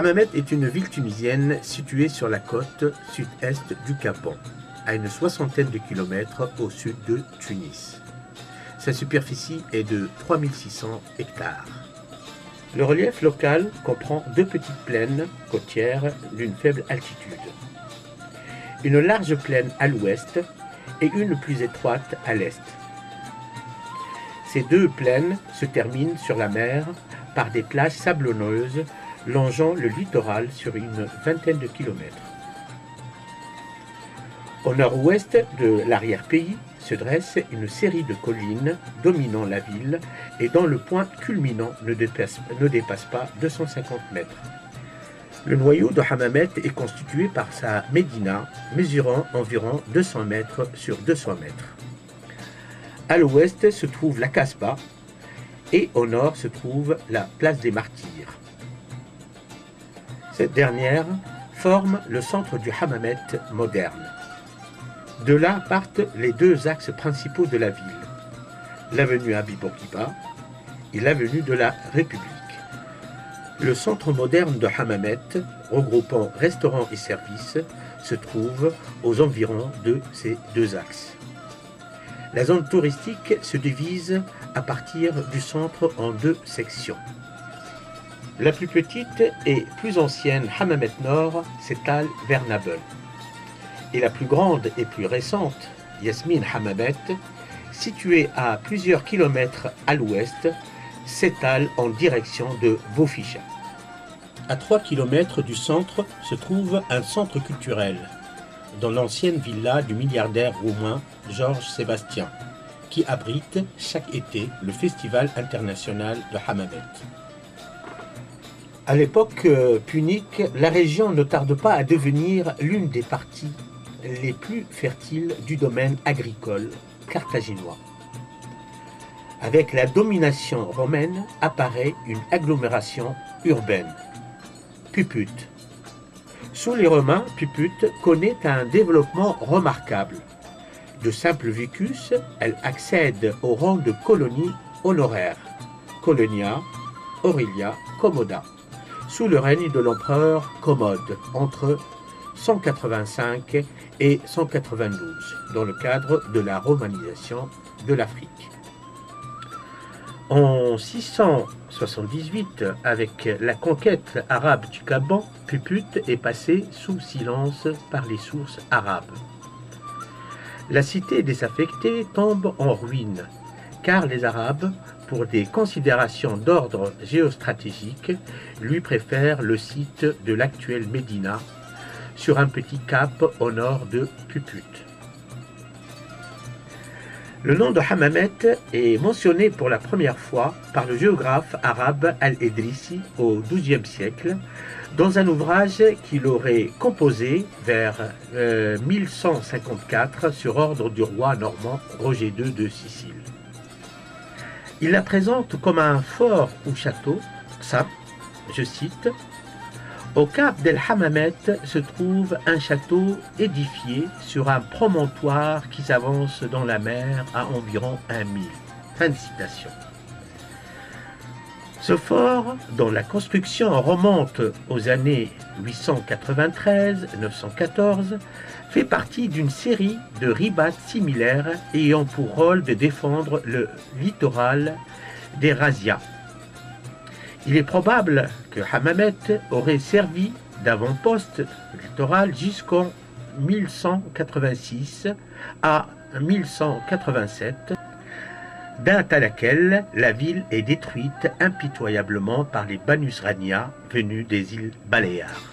Hammamet est une ville tunisienne située sur la côte sud-est du Gabon, à une soixantaine de kilomètres au sud de Tunis. Sa superficie est de 3600 hectares. Le relief local comprend deux petites plaines côtières d'une faible altitude. Une large plaine à l'ouest et une plus étroite à l'est. Ces deux plaines se terminent sur la mer par des plages sablonneuses longeant le littoral sur une vingtaine de kilomètres. Au nord-ouest de l'arrière-pays se dresse une série de collines dominant la ville et dont le point culminant ne dépasse pas 250 mètres. Le noyau de Hammamet est constitué par sa médina, mesurant environ 200 mètres sur 200 mètres. À l'ouest se trouve la Kasbah et au nord se trouve la place des Martyrs. Cette dernière forme le centre du Hammamet moderne. De là partent les deux axes principaux de la ville, l'avenue Habib Bourguiba et l'avenue de la République. Le centre moderne de Hammamet, regroupant restaurants et services, se trouve aux environs de ces deux axes. La zone touristique se divise à partir du centre en deux sections. La plus petite et plus ancienne Hammamet Nord s'étale vers Nabeul. Et la plus grande et plus récente, Yasmine Hammamet, située à plusieurs kilomètres à l'ouest, s'étale en direction de Bouficha. À 3 kilomètres du centre se trouve un centre culturel, dans l'ancienne villa du milliardaire roumain Georges Sébastien, qui abrite chaque été le Festival international de Hammamet. À l'époque punique, la région ne tarde pas à devenir l'une des parties les plus fertiles du domaine agricole carthaginois. Avec la domination romaine apparaît une agglomération urbaine, Puput. Sous les Romains, Puput connaît un développement remarquable. De simple vicus, elle accède au rang de colonie honoraire, Colonia, Aurelia, Commoda, sous le règne de l'empereur Commode, entre 185 et 192, dans le cadre de la romanisation de l'Afrique. En 678, avec la conquête arabe du Gabon, Puput est passée sous silence par les sources arabes. La cité désaffectée tombe en ruine, car les Arabes, pour des considérations d'ordre géostratégique, lui préfèrent le site de l'actuelle Médina, sur un petit cap au nord de Puput. Le nom de Hammamet est mentionné pour la première fois par le géographe arabe Al-Idrisi au XIIe siècle, dans un ouvrage qu'il aurait composé vers 1154 sur ordre du roi normand Roger II de Sicile. Il la présente comme un fort ou château, ça, je cite, « Au cap d'El Hammamet se trouve un château édifié sur un promontoire qui s'avance dans la mer à environ 1 mille. » Fin de citation. Ce fort, dont la construction remonte aux années 893-914, fait partie d'une série de ribats similaires ayant pour rôle de défendre le littoral des Razia. Il est probable que Hammamet aurait servi d'avant-poste littoral jusqu'en 1186 à 1187, date à laquelle la ville est détruite impitoyablement par les Banu Srania venus des îles Baléares.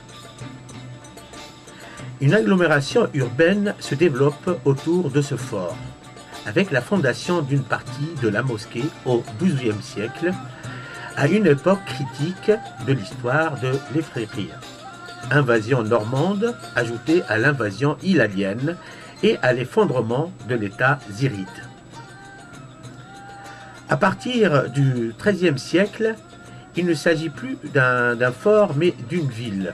Une agglomération urbaine se développe autour de ce fort, avec la fondation d'une partie de la mosquée au XIIe siècle, à une époque critique de l'histoire de l'Éphérie. Invasion normande ajoutée à l'invasion hilalienne et à l'effondrement de l'État ziride. À partir du XIIIe siècle, il ne s'agit plus d'un fort mais d'une ville.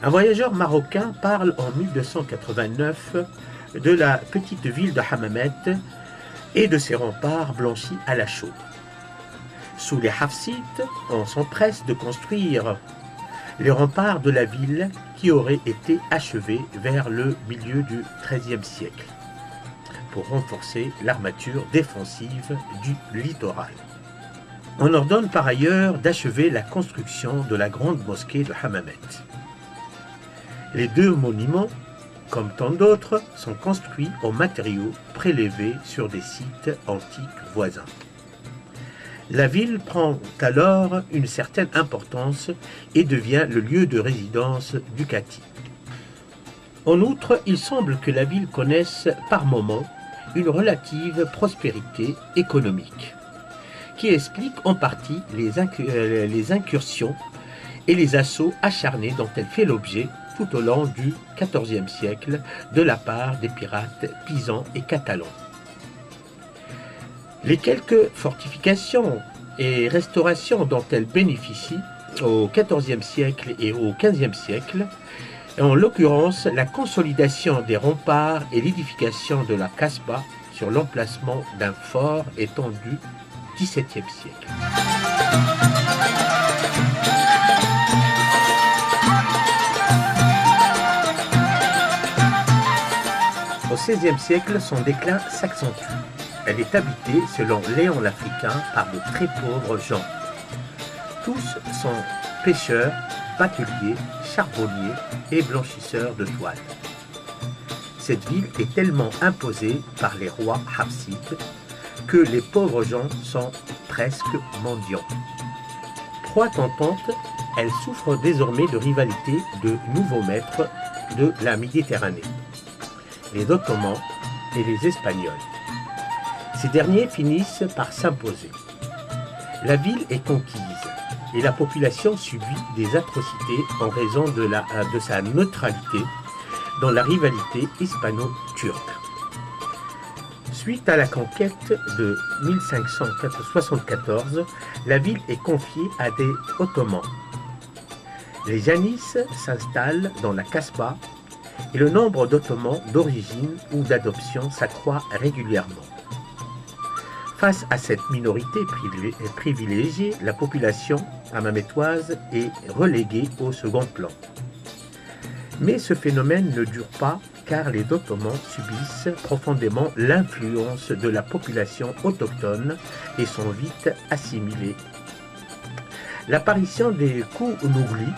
Un voyageur marocain parle en 1289 de la petite ville de Hammamet et de ses remparts blanchis à la chaux. Sous les Hafsides, on s'empresse de construire les remparts de la ville qui auraient été achevés vers le milieu du XIIIe siècle pour renforcer l'armature défensive du littoral. On ordonne par ailleurs d'achever la construction de la grande mosquée de Hammamet. Les deux monuments, comme tant d'autres, sont construits en matériaux prélevés sur des sites antiques voisins. La ville prend alors une certaine importance et devient le lieu de résidence du Kati. En outre, il semble que la ville connaisse par moments une relative prospérité économique, qui explique en partie les incursions et les assauts acharnés dont elle fait l'objet tout au long du XIVe siècle de la part des pirates pisans et catalans. Les quelques fortifications et restaurations dont elle bénéficie au XIVe siècle et au XVe siècle, en l'occurrence la consolidation des remparts et l'édification de la Kasbah sur l'emplacement d'un fort étendu du XVIIe siècle. Au XVIe siècle, son déclin s'accentue. Elle est habitée, selon Léon l'Africain, par de très pauvres gens. Tous sont pêcheurs, bateliers, charbonniers et blanchisseurs de toile. Cette ville est tellement imposée par les rois hafsides que les pauvres gens sont presque mendiants. Proie tentante, elle souffre désormais de rivalité de nouveaux maîtres de la Méditerranée, les Ottomans et les Espagnols. Ces derniers finissent par s'imposer. La ville est conquise et la population subit des atrocités en raison de sa neutralité dans la rivalité hispano-turque. Suite à la conquête de 1574, la ville est confiée à des Ottomans. Les Janisses s'installent dans la Kasbah et le nombre d'Ottomans d'origine ou d'adoption s'accroît régulièrement. Face à cette minorité privilégiée, la population hammamétoise est reléguée au second plan. Mais ce phénomène ne dure pas car les Ottomans subissent profondément l'influence de la population autochtone et sont vite assimilés. L'apparition des Kounourli,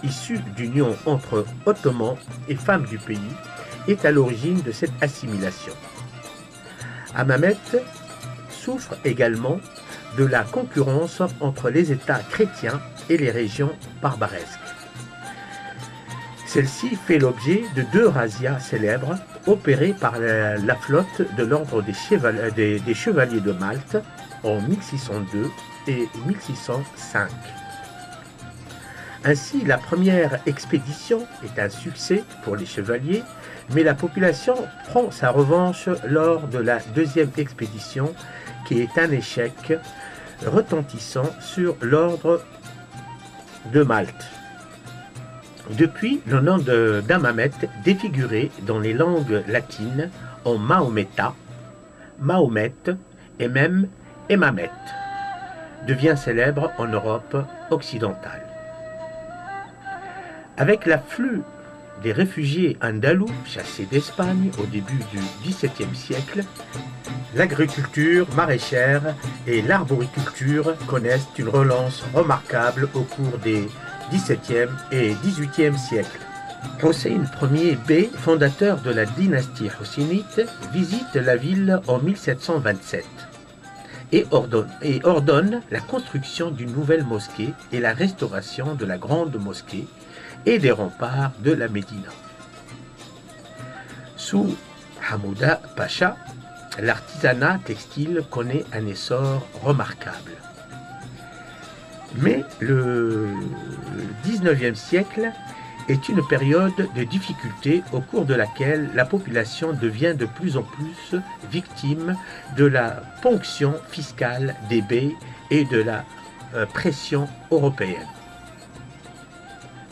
issus d'union entre Ottomans et femmes du pays, est à l'origine de cette assimilation. Hammamet souffre également de la concurrence entre les États chrétiens et les régions barbaresques. Celle-ci fait l'objet de deux razzias célèbres opérées par la flotte de l'ordre des Chevaliers de Malte en 1602 et 1605. Ainsi, la première expédition est un succès pour les chevaliers, mais la population prend sa revanche lors de la deuxième expédition, qui est un échec retentissant sur l'ordre de Malte. Depuis, le nom d'Hammamet, défiguré dans les langues latines en Mahometa, Mahomet et même Emmamet, devient célèbre en Europe occidentale. Avec l'afflux des réfugiés andalous chassés d'Espagne au début du XVIIe siècle, l'agriculture maraîchère et l'arboriculture connaissent une relance remarquable au cours des XVIIe et XVIIIe siècles. Hossein Ier Bey, fondateur de la dynastie hossénite, visite la ville en 1727 et ordonne la construction d'une nouvelle mosquée et la restauration de la grande mosquée et des remparts de la Médina. Sous Hamouda Pacha, l'artisanat textile connaît un essor remarquable. Mais le XIXe siècle est une période de difficulté au cours de laquelle la population devient de plus en plus victime de la ponction fiscale des beys et de la pression européenne.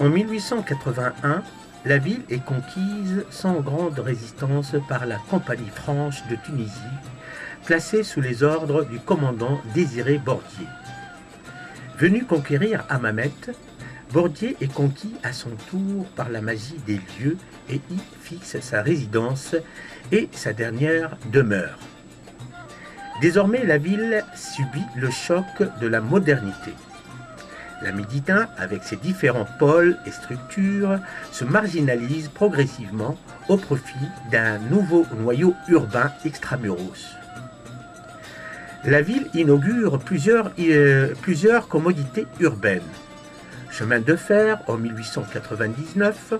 En 1881, la ville est conquise sans grande résistance par la Compagnie franche de Tunisie, placée sous les ordres du commandant Désiré Bordier. Venu conquérir Hammamet, Bordier est conquis à son tour par la magie des lieux et y fixe sa résidence et sa dernière demeure. Désormais, la ville subit le choc de la modernité. La Médina, avec ses différents pôles et structures, se marginalise progressivement au profit d'un nouveau noyau urbain extramuros. La ville inaugure plusieurs commodités urbaines. Chemin de fer en 1899,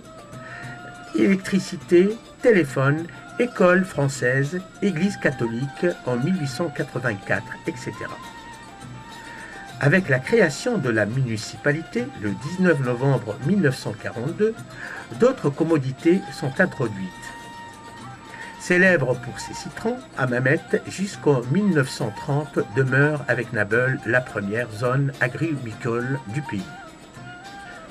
électricité, téléphone, école française, église catholique en 1884, etc. Avec la création de la municipalité le 19 novembre 1942, d'autres commodités sont introduites. Célèbre pour ses citrons, Hammamet jusqu'en 1930 demeure avec Nabeul la première zone agricole du pays.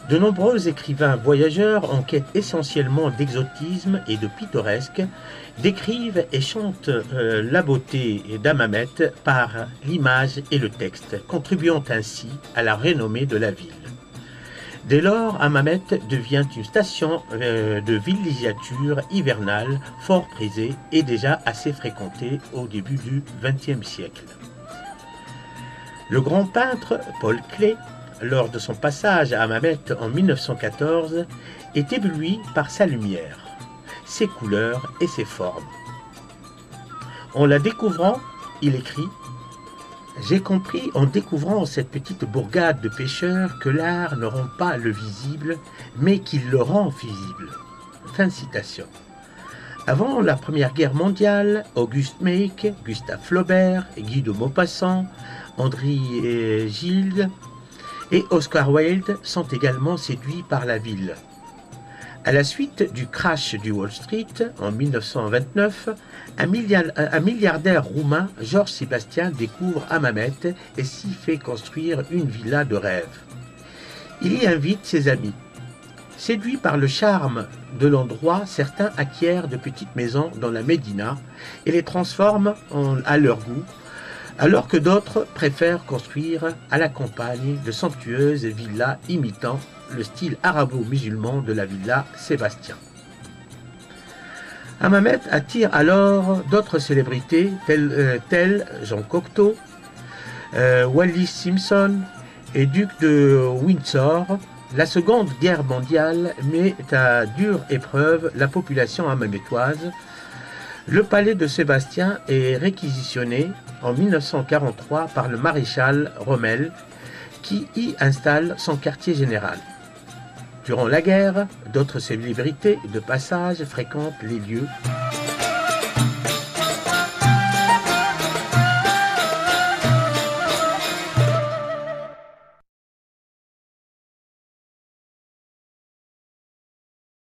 De nombreux écrivains voyageurs en quête essentiellement d'exotisme et de pittoresque décrivent et chantent la beauté d'Hammamet par l'image et le texte, contribuant ainsi à la renommée de la ville. Dès lors, Hammamet devient une station de villégiature hivernale fort prisée et déjà assez fréquentée au début du XXe siècle. Le grand peintre Paul Klee, lors de son passage à Hammamet en 1914, est ébloui par sa lumière, ses couleurs et ses formes. En la découvrant, il écrit « J'ai compris en découvrant cette petite bourgade de pêcheurs que l'art ne rend pas le visible, mais qu'il le rend visible. » Fin de citation. Avant la Première Guerre mondiale, Auguste Meek, Gustave Flaubert, Guy de Maupassant, André Gide et Oscar Wilde sont également séduits par la ville. À la suite du crash du Wall Street en 1929, un milliardaire roumain, Georges Sébastien, découvre Hammamet et s'y fait construire une villa de rêve. Il y invite ses amis. Séduits par le charme de l'endroit, certains acquièrent de petites maisons dans la Médina et les transforment à leur goût, alors que d'autres préfèrent construire à la campagne de somptueuses villas imitant le style arabo-musulman de la villa Sébastien. Hammamet attire alors d'autres célébrités telles Jean Cocteau, Wallis Simpson et duc de Windsor. La Seconde Guerre mondiale met à dure épreuve la population hammamétoise. Le palais de Sébastien est réquisitionné en 1943 par le maréchal Rommel, qui y installe son quartier général. Durant la guerre, d'autres célébrités de passage fréquentent les lieux.